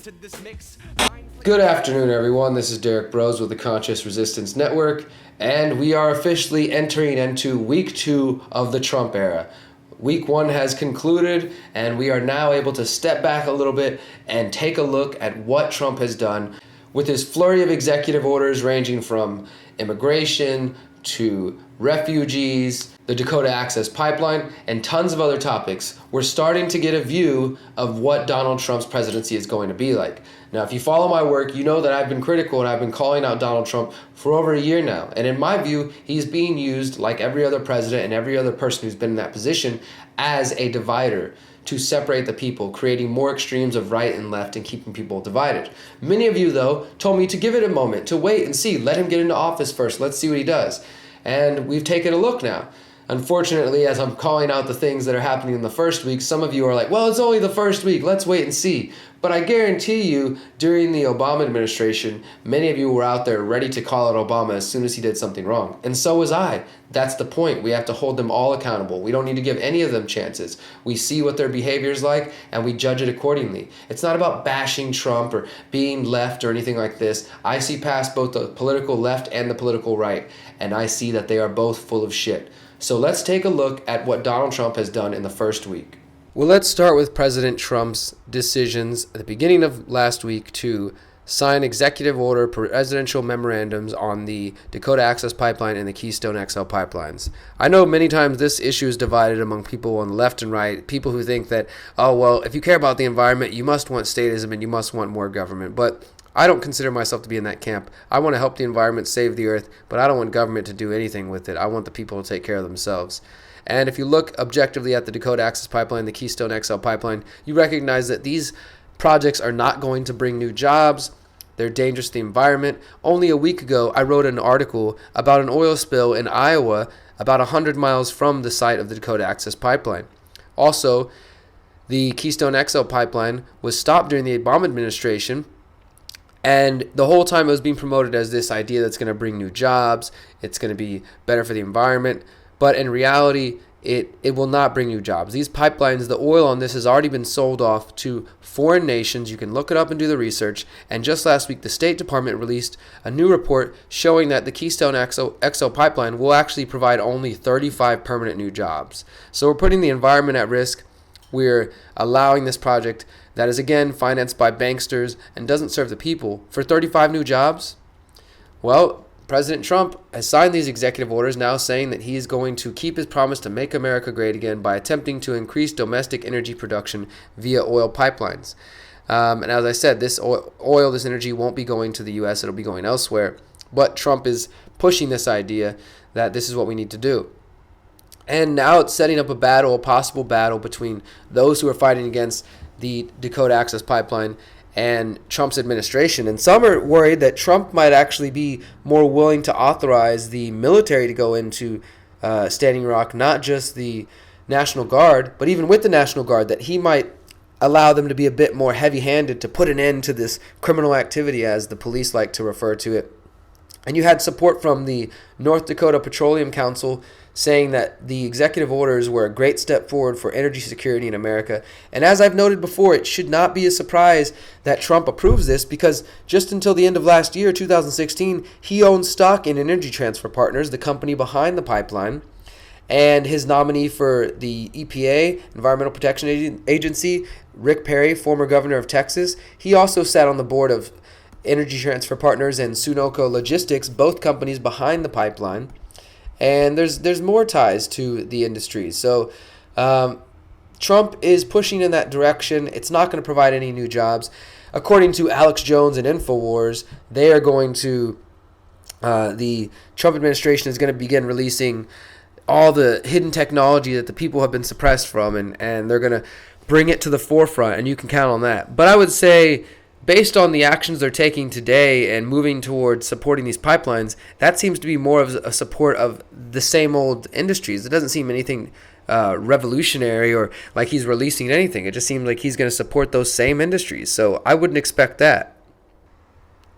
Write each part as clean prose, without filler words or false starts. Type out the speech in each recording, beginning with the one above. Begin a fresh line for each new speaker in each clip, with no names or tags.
into this mix.
Good afternoon, everyone. This is Derek Bros with the Conscious Resistance Network, and we are officially entering into week 2 of the Trump era. Week 1 has concluded, and we are now able to step back a little bit and take a look at what Trump has done with his flurry of executive orders ranging from immigration to refugees, the Dakota Access Pipeline, and tons of other topics. We're starting to get a view of what Donald Trump's presidency is going to be like. Now, if you follow my work, you know that I've been critical and I've been calling out Donald Trump for over a year now. And in my view, he's being used, like every other president and every other person who's been in that position, as a divider to separate the people, creating more extremes of right and left and keeping people divided. Many of you, though, told me to give it a moment, to wait and see. Let him get into office first. Let's see what he does. And we've taken a look now. Unfortunately, as I'm calling out the things that are happening in the first week, some of you are like, well, it's only the first week. Let's wait and see. But I guarantee you, during the Obama administration, many of you were out there ready to call out Obama as soon as he did something wrong. And so was I. That's the point. We have to hold them all accountable. We don't need to give any of them chances. We see what their behavior is like, and we judge it accordingly. It's not about bashing Trump or being left or anything like this. I see past both the political left and the political right, and I see that they are both full of shit. So let's take a look at what Donald Trump has done in the first week. Well, let's start with President Trump's decisions at the beginning of last week to sign executive order presidential memorandums on the Dakota Access Pipeline and the Keystone XL pipelines. I know many times this issue is divided among people on the left and right, people who think that, oh, well, if you care about the environment, you must want statism and you must want more government. But I don't consider myself to be in that camp. I want to help the environment, save the earth, but I don't want government to do anything with it. I want the people to take care of themselves. And if you look objectively at the Dakota Access Pipeline, the Keystone XL pipeline, you recognize that these projects are not going to bring new jobs. They're dangerous to the environment. Only a week ago, I wrote an article about an oil spill in Iowa about 100 miles from the site of the Dakota Access Pipeline. Also, the Keystone XL pipeline was stopped during the Obama administration, and the whole time it was being promoted as this idea that's going to bring new jobs, it's going to be better for the environment. But in reality, it will not bring new jobs. These pipelines, the oil on this has already been sold off to foreign nations. You can look it up and do the research. And just last week, the State Department released a new report showing that the Keystone XL pipeline will actually provide only 35 permanent new jobs. So we're putting the environment at risk. We're allowing this project that is, again, financed by banksters and doesn't serve the people for 35 new jobs. Well, President Trump has signed these executive orders now saying that he is going to keep his promise to make America great again by attempting to increase domestic energy production via oil pipelines. And as I said, this this energy won't be going to the U.S., it'll be going elsewhere. But Trump is pushing this idea that this is what we need to do. And now it's setting up a possible battle between those who are fighting against the Dakota Access Pipeline and Trump's administration. And some are worried that Trump might actually be more willing to authorize the military to go into Standing Rock, not just the National Guard, but even with the National Guard, that he might allow them to be a bit more heavy-handed to put an end to this criminal activity, as the police like to refer to it. And you had support from the North Dakota Petroleum Council saying that the executive orders were a great step forward for energy security in America. And as I've noted before, it should not be a surprise that Trump approves this, because just until the end of last year, 2016, he owned stock in Energy Transfer Partners, the company behind the pipeline. And his nominee for the EPA, Environmental Protection Agency, Rick Perry, former governor of Texas, he also sat on the board of Energy Transfer Partners and Sunoco Logistics, both companies behind the pipeline. And there's more ties to the industry. So Trump is pushing in that direction. It's not going to provide any new jobs. According to Alex Jones and InfoWars, they are going to, the Trump administration is going to begin releasing all the hidden technology that the people have been suppressed from, and they're going to bring it to the forefront, and you can count on that. But I would say, based on the actions they're taking today and moving towards supporting these pipelines, that seems to be more of a support of the same old industries. It doesn't seem anything revolutionary or like he's releasing anything. It just seems like he's going to support those same industries. So I wouldn't expect that.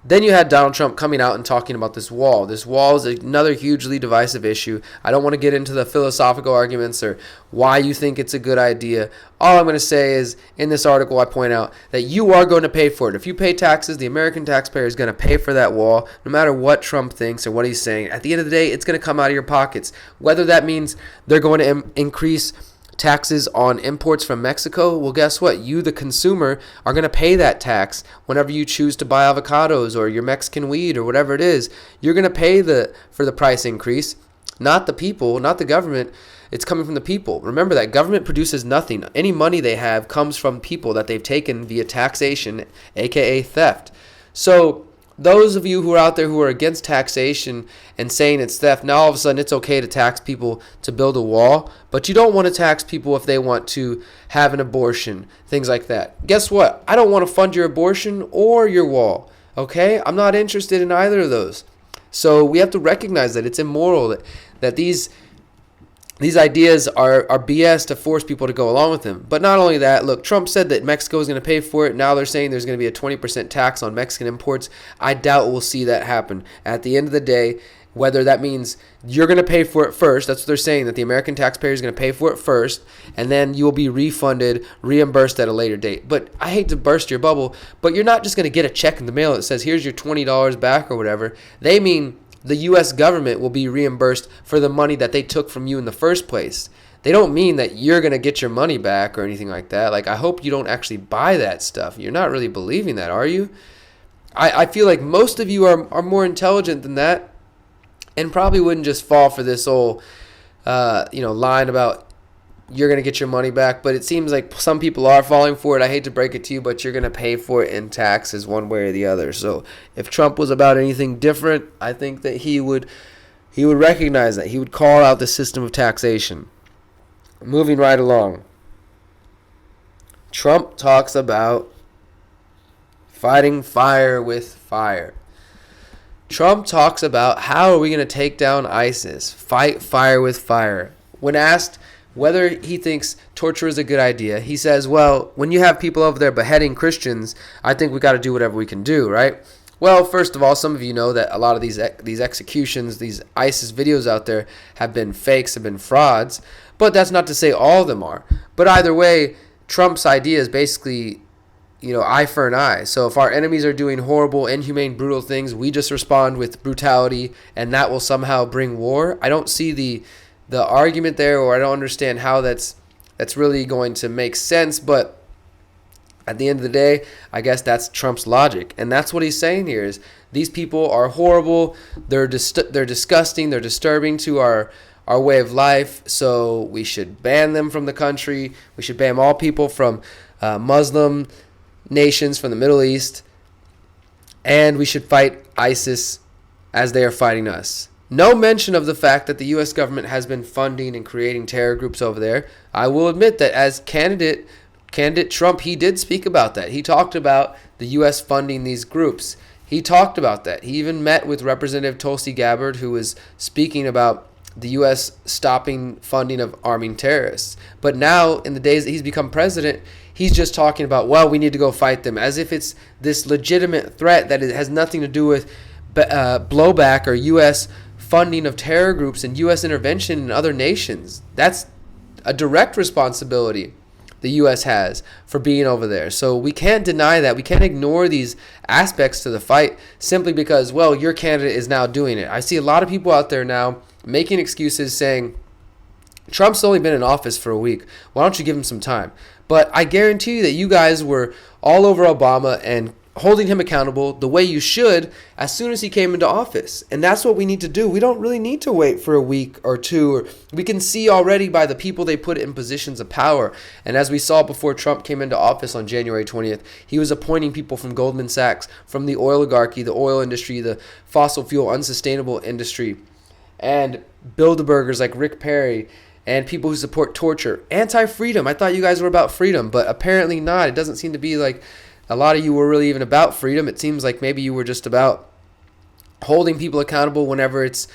Then you had Donald Trump coming out and talking about this wall. This wall is another hugely divisive issue. I don't want to get into the philosophical arguments or why you think it's a good idea. All I'm going to say is, in this article, I point out that you are going to pay for it. If you pay taxes, the American taxpayer is going to pay for that wall, no matter what Trump thinks or what he's saying. At the end of the day, it's going to come out of your pockets. Whether that means they're going to increase taxes on imports from Mexico, well, guess what? You, the consumer, are going to pay that tax whenever you choose to buy avocados or your Mexican weed or whatever it is. You're going to pay for the price increase, not the people, not the government. It's coming from the people. Remember that government produces nothing. Any money they have comes from people that they've taken via taxation, aka theft. So those of you who are out there who are against taxation and saying it's theft, now all of a sudden it's okay to tax people to build a wall, but you don't want to tax people if they want to have an abortion, things like that. Guess what? I don't want to fund your abortion or your wall, okay? I'm not interested in either of those. So we have to recognize that it's immoral, that these ideas are BS to force people to go along with them. But not only that, look, Trump said that Mexico is going to pay for it. Now they're saying there's going to be a 20% tax on Mexican imports. I doubt we'll see that happen. At the end of the day, whether that means you're going to pay for it first, that's what they're saying, that the American taxpayer is going to pay for it first, and then you will be refunded, reimbursed at a later date. But I hate to burst your bubble, but you're not just going to get a check in the mail that says, here's your $20 back or whatever. They mean the U.S. government will be reimbursed for the money that they took from you in the first place. They don't mean that you're going to get your money back or anything like that. Like, I hope you don't actually buy that stuff. You're not really believing that, are you? I feel like most of you are more intelligent than that and probably wouldn't just fall for this whole, line about you're going to get your money back. But it seems like some people are falling for it. I hate to break it to you, but you're going to pay for it in taxes one way or the other. So if Trump was about anything different, I think that he would recognize that. He would call out the system of taxation. Moving right along. Trump talks about fighting fire with fire. Trump talks about how are we going to take down ISIS? Fight fire with fire. When asked whether he thinks torture is a good idea, he says, well, when you have people over there beheading Christians, I think we got to do whatever we can do, right? Well, first of all, some of you know that a lot of these executions, these ISIS videos out there have been fakes, have been frauds, but that's not to say all of them are. But either way, Trump's idea is basically, eye for an eye. So if our enemies are doing horrible, inhumane, brutal things, we just respond with brutality, and that will somehow bring war. I don't see the argument there, or I don't understand how that's really going to make sense. But at the end of the day, I guess that's Trump's logic, and that's what he's saying here is these people are horrible, they're disgusting, they're disturbing to our way of life, so we should ban them from the country. We should ban all people from Muslim nations, from the Middle East, and we should fight ISIS as they are fighting us. No mention of the fact that the U.S. government has been funding and creating terror groups over there. I will admit that as candidate Trump, he did speak about that. He talked about the U.S. funding these groups. He talked about that. He even met with Representative Tulsi Gabbard, who was speaking about the U.S. stopping funding of arming terrorists. But now, in the days that he's become president, he's just talking about, well, we need to go fight them, as if it's this legitimate threat that it has nothing to do with blowback or U.S. funding of terror groups and U.S. intervention in other nations. That's a direct responsibility the U.S. has for being over there. So we can't deny that. We can't ignore these aspects to the fight simply because, well, your candidate is now doing it. I see a lot of people out there now making excuses saying, Trump's only been in office for a week. Why don't you give him some time? But I guarantee you that you guys were all over Obama and holding him accountable the way you should as soon as he came into office. And that's what we need to do. We don't really need to wait for a week or two. Or we can see already by the people they put in positions of power. And as we saw before Trump came into office on January 20th, he was appointing people from Goldman Sachs, from the oligarchy, the oil industry, the fossil fuel unsustainable industry, and Bilderbergers like Rick Perry, and people who support torture. Anti-freedom. I thought you guys were about freedom, but apparently not. It doesn't seem to be like a lot of you were really even about freedom. It seems like maybe you were just about holding people accountable whenever it's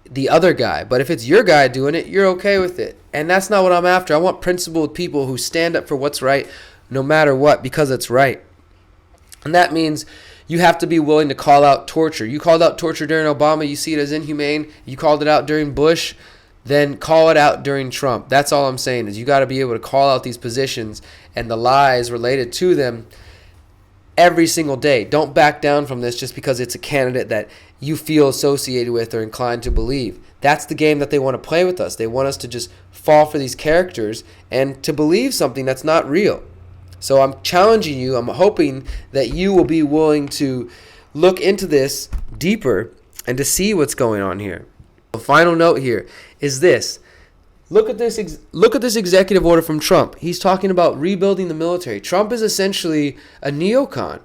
the other guy. But if it's your guy doing it, you're okay with it. And that's not what I'm after. I want principled people who stand up for what's right no matter what, because it's right. And that means You have to be willing to call out torture. You called out torture during Obama. You see it as inhumane. You called it out during Bush. Then call it out during Trump. That's all I'm saying, is you got to be able to call out these positions and the lies related to them every single day. Don't back down from this just because it's a candidate that you feel associated with or inclined to believe. That's the game that they want to play with us. They want us to just fall for these characters and to believe something that's not real. So I'm challenging you. I'm hoping that you will be willing to look into this deeper and to see what's going on here. The final note here is this. Look at this executive order from Trump. He's talking about rebuilding the military. Trump is essentially a neocon,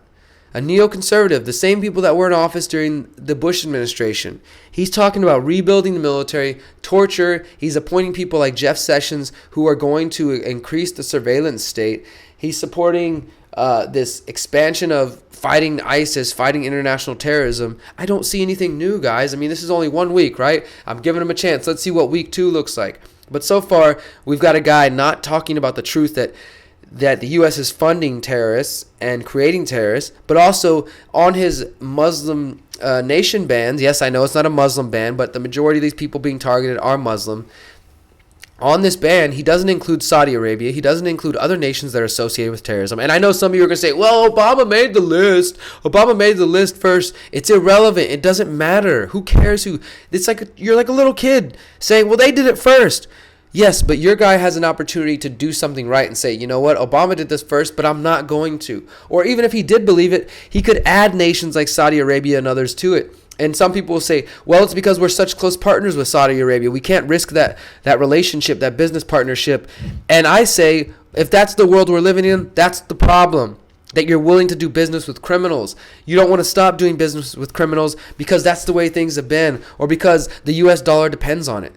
a neoconservative, the same people that were in office during the Bush administration. He's talking about rebuilding the military, torture. He's appointing people like Jeff Sessions who are going to increase the surveillance state. He's supporting this expansion of fighting ISIS, fighting international terrorism. I don't see anything new, guys. I mean, this is only 1 week, right? I'm giving him a chance. Let's see what week 2 looks like. But so far, we've got a guy not talking about the truth that the U.S. is funding terrorists and creating terrorists, but also on his Muslim nation bans. Yes, I know it's not a Muslim ban, but the majority of these people being targeted are Muslim. On this ban, he doesn't include Saudi Arabia. He doesn't include other nations that are associated with terrorism. And I know some of you are going to say, well, Obama made the list. Obama made the list first. It's irrelevant. It doesn't matter. Who cares who? It's like you're like a little kid saying, well, they did it first. Yes, but your guy has an opportunity to do something right and say, you know what, Obama did this first, but I'm not going to. Or even if he did believe it, he could add nations like Saudi Arabia and others to it. And some people will say, well, it's because we're such close partners with Saudi Arabia. We can't risk that relationship, that business partnership. And I say, if that's the world we're living in, that's the problem. That you're willing to do business with criminals. You don't want to stop doing business with criminals because that's the way things have been, or because the U.S. dollar depends on it.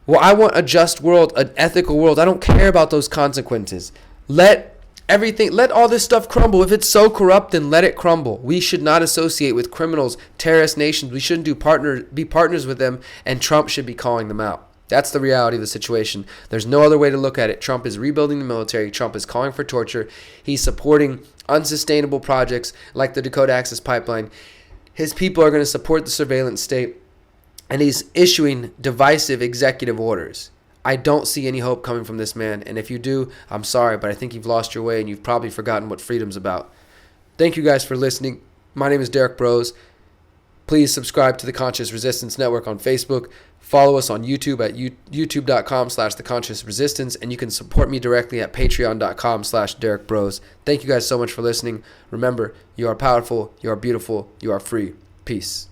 Well, I want a just world, an ethical world. I don't care about those consequences. Let all this stuff crumble. If it's so corrupt, then let it crumble. We should not associate with criminals, terrorist nations. We shouldn't be partners with them, and Trump should be calling them out. That's the reality of the situation. There's no other way to look at it. Trump is rebuilding the military. Trump is calling for torture. He's supporting unsustainable projects like the Dakota Access Pipeline. His people are going to support the surveillance state, and he's issuing divisive executive orders. I don't see any hope coming from this man, and if you do, I'm sorry, but I think you've lost your way and you've probably forgotten what freedom's about. Thank you guys for listening. My name is Derek Bros. Please subscribe to the Conscious Resistance Network on Facebook. Follow us on YouTube at youtube.com/theconsciousresistance, and you can support me directly at patreon.com/Derek Bros. Thank you guys so much for listening. Remember, you are powerful, you are beautiful, you are free. Peace.